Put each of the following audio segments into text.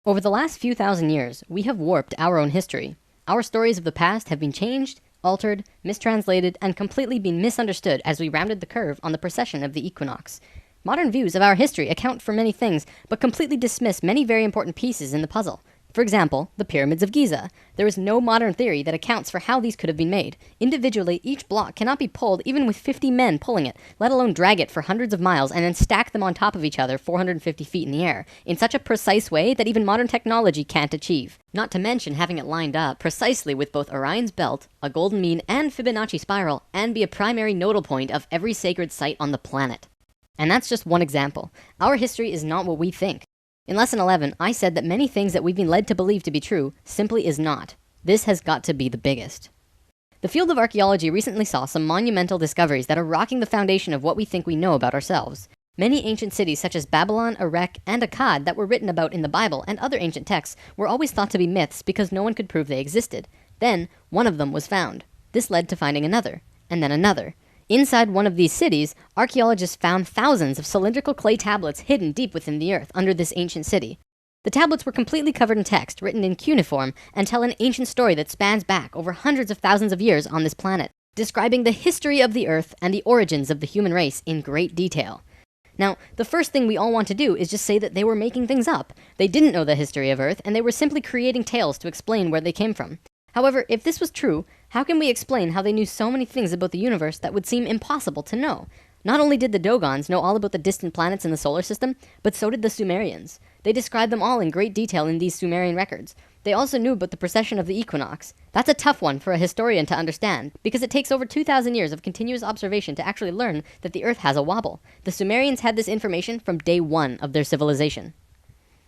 Over the last few thousand years, we have warped our own history. Our stories of the past have been changed, altered, mistranslated, and completely been misunderstood as we rounded the curve on the precession of the equinox. Modern views of our history account for many things, but completely dismiss many very important pieces in the puzzle. For example, the pyramids of Giza. There is no modern theory that accounts for how these could have been made. Individually, each block cannot be pulled even with 50 men pulling it, let alone drag it for hundreds of miles and then stack them on top of each other 450 feet in the air, in such a precise way that even modern technology can't achieve. Not to mention having it lined up precisely with both Orion's belt, a golden mean, and Fibonacci spiral, and be a primary nodal point of every sacred site on the planet. And that's just one example. Our history is not what we think. In lesson 11, I said that many things that we've been led to believe to be true simply is not. This has got to be the biggest. The field of archaeology recently saw some monumental discoveries that are rocking the foundation of what we think we know about ourselves. Many ancient cities such as Babylon, Erech, and Akkad that were written about in the Bible and other ancient texts were always thought to be myths because no one could prove they existed. Then, one of them was found. This led to finding another, and then another. Inside one of these cities, archaeologists found thousands of cylindrical clay tablets hidden deep within the earth under this ancient city. The tablets were completely covered in text written in cuneiform and tell an ancient story that spans back over hundreds of thousands of years on this planet, describing the history of the earth and the origins of the human race in great detail. Now, the first thing we all want to do is just say that they were making things up. They didn't know the history of Earth, and they were simply creating tales to explain where they came from. However, if this was true, how can we explain how they knew so many things about the universe that would seem impossible to know? Not only did the Dogons know all about the distant planets in the solar system, but so did the Sumerians. They described them all in great detail in these Sumerian records. They also knew about the precession of the equinox. That's a tough one for a historian to understand, because it takes over 2,000 years of continuous observation to actually learn that the Earth has a wobble. The Sumerians had this information from day one of their civilization.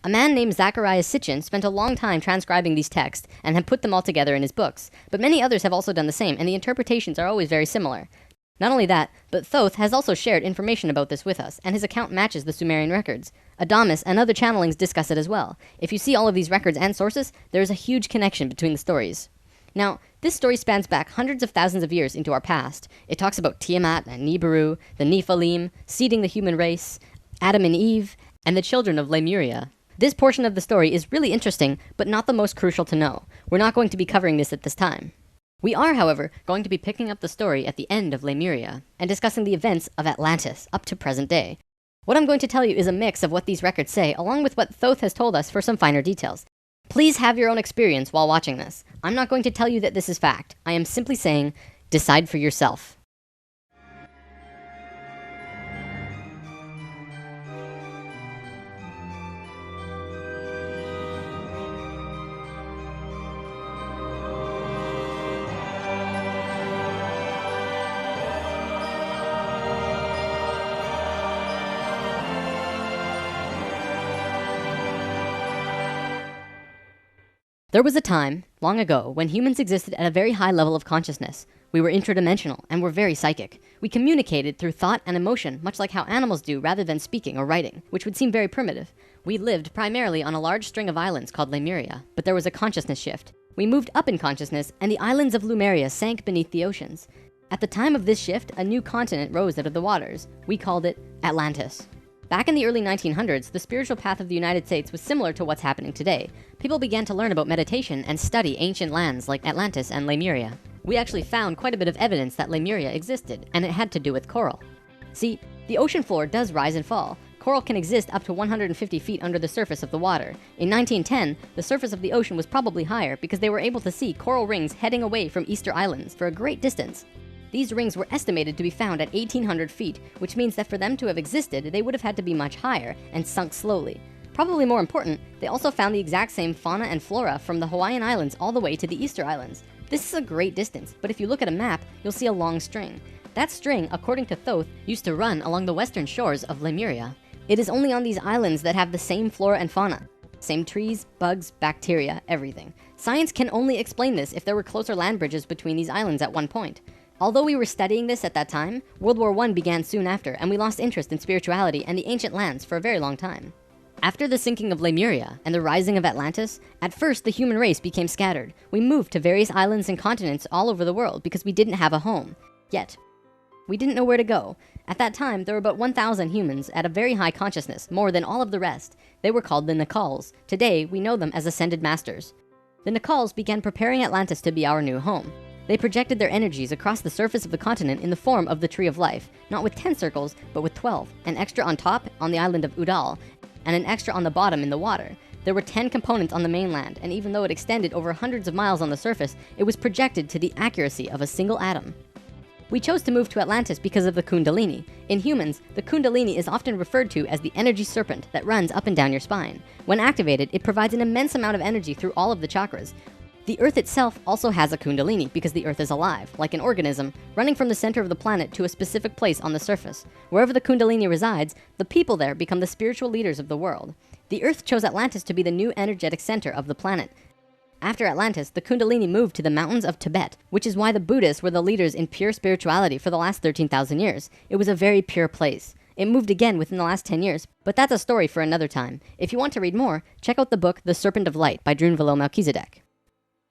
A man named Zacharias Sitchin spent a long time transcribing these texts and had put them all together in his books, but many others have also done the same, and the interpretations are always very similar. Not only that, but Thoth has also shared information about this with us, and his account matches the Sumerian records. Adamus and other channelings discuss it as well. If you see all of these records and sources, there is a huge connection between the stories. Now, this story spans back hundreds of thousands of years into our past. It talks about Tiamat and Nibiru, the Nephilim, seeding the human race, Adam and Eve, and the children of Lemuria. This portion of the story is really interesting, but not the most crucial to know. We're not going to be covering this at this time. We are, however, going to be picking up the story at the end of Lemuria and discussing the events of Atlantis up to present day. What I'm going to tell you is a mix of what these records say, along with what Thoth has told us for some finer details. Please have your own experience while watching this. I'm not going to tell you that this is fact. I am simply saying, decide for yourself. There was a time, long ago, when humans existed at a very high level of consciousness. We were intradimensional and were very psychic. We communicated through thought and emotion, much like how animals do rather than speaking or writing, which would seem very primitive. We lived primarily on a large string of islands called Lemuria, but there was a consciousness shift. We moved up in consciousness and the islands of Lemuria sank beneath the oceans. At the time of this shift, a new continent rose out of the waters. We called it Atlantis. Back in the early 1900s, the spiritual path of the United States was similar to what's happening today. People began to learn about meditation and study ancient lands like Atlantis and Lemuria. We actually found quite a bit of evidence that Lemuria existed, and it had to do with coral. See, the ocean floor does rise and fall. Coral can exist up to 150 feet under the surface of the water. In 1910, the surface of the ocean was probably higher because they were able to see coral rings heading away from Easter Islands for a great distance. These rings were estimated to be found at 1,800 feet, which means that for them to have existed, they would have had to be much higher and sunk slowly. Probably more important, they also found the exact same fauna and flora from the Hawaiian Islands all the way to the Easter Islands. This is a great distance, but if you look at a map, you'll see a long string. That string, according to Thoth, used to run along the western shores of Lemuria. It is only on these islands that have the same flora and fauna. Same trees, bugs, bacteria, everything. Science can only explain this if there were closer land bridges between these islands at one point. Although we were studying this at that time, World War I began soon after, and we lost interest in spirituality and the ancient lands for a very long time. After the sinking of Lemuria and the rising of Atlantis, at first the human race became scattered. We moved to various islands and continents all over the world because we didn't have a home yet. We didn't know where to go. At that time, there were about 1,000 humans at a very high consciousness, more than all of the rest. They were called the Nacals. Today, we know them as Ascended Masters. The Nacals began preparing Atlantis to be our new home. They projected their energies across the surface of the continent in the form of the Tree of Life, not with 10 circles, but with 12, an extra on top on the island of Udal, and an extra on the bottom in the water. There were 10 components on the mainland, and even though it extended over hundreds of miles on the surface, it was projected to the accuracy of a single atom. We chose to move to Atlantis because of the Kundalini. In humans, the Kundalini is often referred to as the energy serpent that runs up and down your spine. When activated, it provides an immense amount of energy through all of the chakras. The Earth itself also has a Kundalini because the Earth is alive, like an organism, running from the center of the planet to a specific place on the surface. Wherever the Kundalini resides, the people there become the spiritual leaders of the world. The Earth chose Atlantis to be the new energetic center of the planet. After Atlantis, the Kundalini moved to the mountains of Tibet, which is why the Buddhists were the leaders in pure spirituality for the last 13,000 years. It was a very pure place. It moved again within the last 10 years, but that's a story for another time. If you want to read more, check out the book The Serpent of Light by Drunvalo Melchizedek.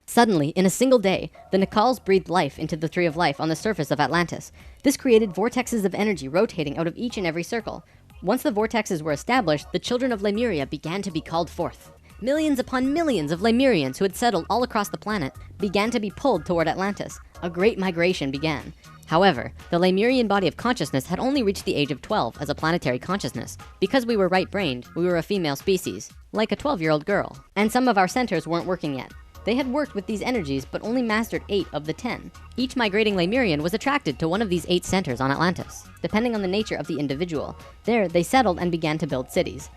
Suddenly, in a single day, the Nacals breathed life into the Tree of Life on the surface of Atlantis. This created vortexes of energy rotating out of each and every circle. Once the vortexes were established, the children of Lemuria began to be called forth. Millions upon millions of Lemurians who had settled all across the planet began to be pulled toward Atlantis. A great migration began. However, the Lemurian body of consciousness had only reached the age of 12 as a planetary consciousness. Because we were right-brained, we were a female species, like a 12-year-old girl. And some of our centers weren't working yet. They had worked with these energies, but only mastered 8 of the 10. Each migrating Lemurian was attracted to one of these 8 centers on Atlantis, depending on the nature of the individual. There, they settled and began to build cities.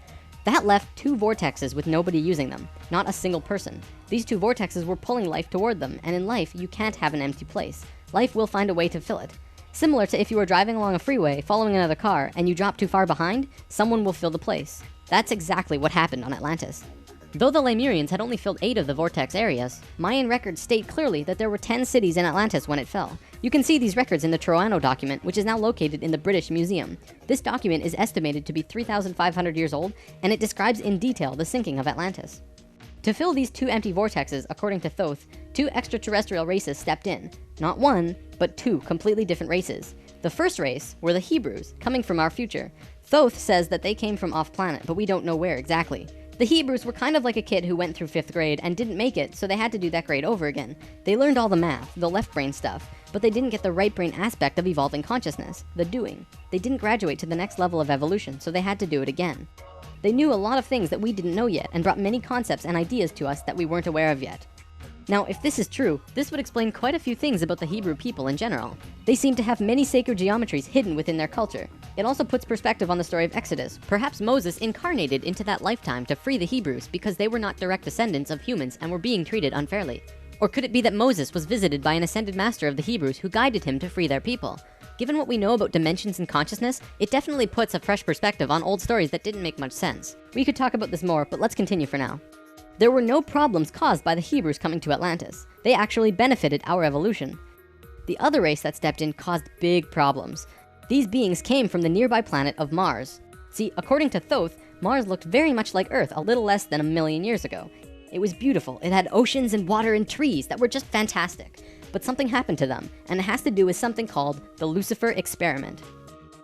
That left 2 vortexes with nobody using them, not a single person. These 2 vortexes were pulling life toward them, and in life, you can't have an empty place. Life will find a way to fill it. Similar to if you were driving along a freeway, following another car, and you drop too far behind, someone will fill the place. That's exactly what happened on Atlantis. Though the Lemurians had only filled 8 of the vortex areas, Mayan records state clearly that there were 10 cities in Atlantis when it fell. You can see these records in the Troano document, which is now located in the British Museum. This document is estimated to be 3,500 years old, and it describes in detail the sinking of Atlantis. To fill these 2 empty vortexes, according to Thoth, 2 extraterrestrial races stepped in. Not 1, but 2 completely different races. The first race were the Hebrews, coming from our future. Thoth says that they came from off-planet, but we don't know where exactly. The Hebrews were kind of like a kid who went through 5th grade and didn't make it, so they had to do that grade over again. They learned all the math, the left brain stuff, but they didn't get the right brain aspect of evolving consciousness, the doing. They didn't graduate to the next level of evolution, so they had to do it again. They knew a lot of things that we didn't know yet and brought many concepts and ideas to us that we weren't aware of yet. Now, if this is true, this would explain quite a few things about the Hebrew people in general. They seem to have many sacred geometries hidden within their culture. It also puts perspective on the story of Exodus. Perhaps Moses incarnated into that lifetime to free the Hebrews because they were not direct descendants of humans and were being treated unfairly. Or could it be that Moses was visited by an ascended master of the Hebrews who guided him to free their people? Given what we know about dimensions and consciousness, it definitely puts a fresh perspective on old stories that didn't make much sense. We could talk about this more, but let's continue for now. There were no problems caused by the Hebrews coming to Atlantis. They actually benefited our evolution. The other race that stepped in caused big problems. These beings came from the nearby planet of Mars. See, according to Thoth, Mars looked very much like Earth a little less than 1 million years ago. It was beautiful. It had oceans and water and trees that were just fantastic. But something happened to them, and it has to do with something called the Lucifer experiment.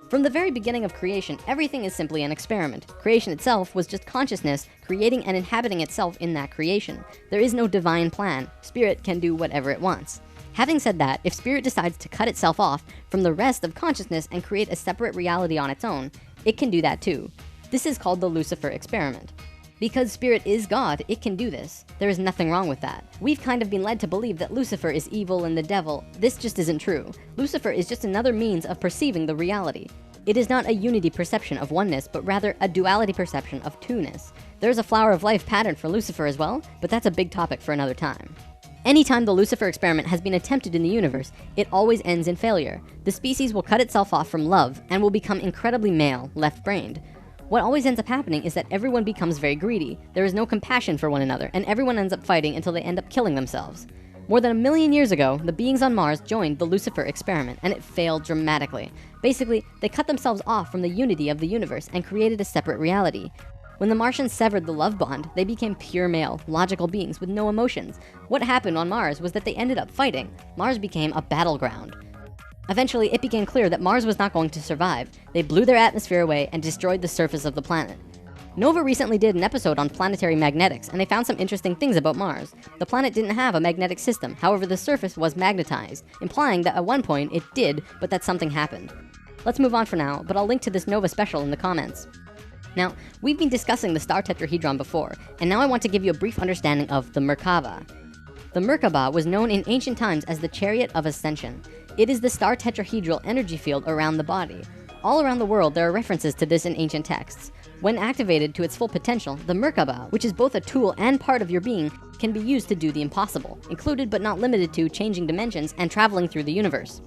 From the very beginning of creation, everything is simply an experiment. Creation itself was just consciousness creating and inhabiting itself in that creation. There is no divine plan. Spirit can do whatever it wants. Having said that, if Spirit decides to cut itself off from the rest of consciousness and create a separate reality on its own, it can do that too. This is called the Lucifer experiment. Because Spirit is God, it can do this. There is nothing wrong with that. We've kind of been led to believe that Lucifer is evil and the devil. This just isn't true. Lucifer is just another means of perceiving the reality. It is not a unity perception of oneness, but rather a duality perception of two-ness. There's a flower of life pattern for Lucifer as well, but that's a big topic for another time. Anytime the Lucifer experiment has been attempted in the universe, it always ends in failure. The species will cut itself off from love and will become incredibly male, left-brained. What always ends up happening is that everyone becomes very greedy. There is no compassion for one another, and everyone ends up fighting until they end up killing themselves. More than 1 million years ago, the beings on Mars joined the Lucifer experiment, and it failed dramatically. Basically, they cut themselves off from the unity of the universe and created a separate reality. When the Martians severed the love bond, they became pure male, logical beings with no emotions. What happened on Mars was that they ended up fighting. Mars became a battleground. Eventually, it became clear that Mars was not going to survive. They blew their atmosphere away and destroyed the surface of the planet. Nova recently did an episode on planetary magnetics, and they found some interesting things about Mars. The planet didn't have a magnetic system, however the surface was magnetized, implying that at one point it did, but that something happened. Let's move on for now, but I'll link to this Nova special in the comments. Now, we've been discussing the star tetrahedron before, and now I want to give you a brief understanding of the Merkaba. The Merkaba was known in ancient times as the Chariot of Ascension. It is the star tetrahedral energy field around the body. All around the world, there are references to this in ancient texts. When activated to its full potential, the Merkaba, which is both a tool and part of your being, can be used to do the impossible, included but not limited to changing dimensions and traveling through the universe.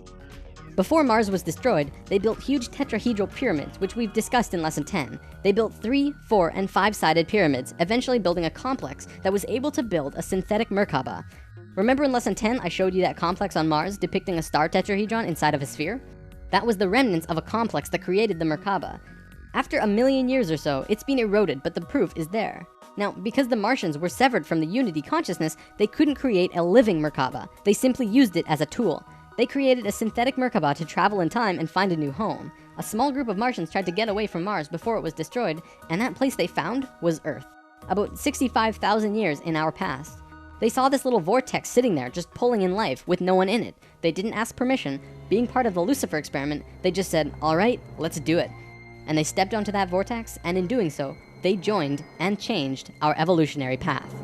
Before Mars was destroyed, they built huge tetrahedral pyramids, which we've discussed in lesson 10. They built 3, 4, and 5-sided pyramids, eventually building a complex that was able to build a synthetic Merkaba. Remember in lesson 10, I showed you that complex on Mars depicting a star tetrahedron inside of a sphere? That was the remnants of a complex that created the Merkaba. After 1 million years or so, it's been eroded, but the proof is there. Now, because the Martians were severed from the Unity consciousness, they couldn't create a living Merkaba. They simply used it as a tool. They created a synthetic Merkaba to travel in time and find a new home. A small group of Martians tried to get away from Mars before it was destroyed, and that place they found was Earth. About 65,000 years in our past. They saw this little vortex sitting there, just pulling in life with no one in it. They didn't ask permission. Being part of the Lucifer experiment, they just said, all right, let's do it. And they stepped onto that vortex, and in doing so, they joined and changed our evolutionary path.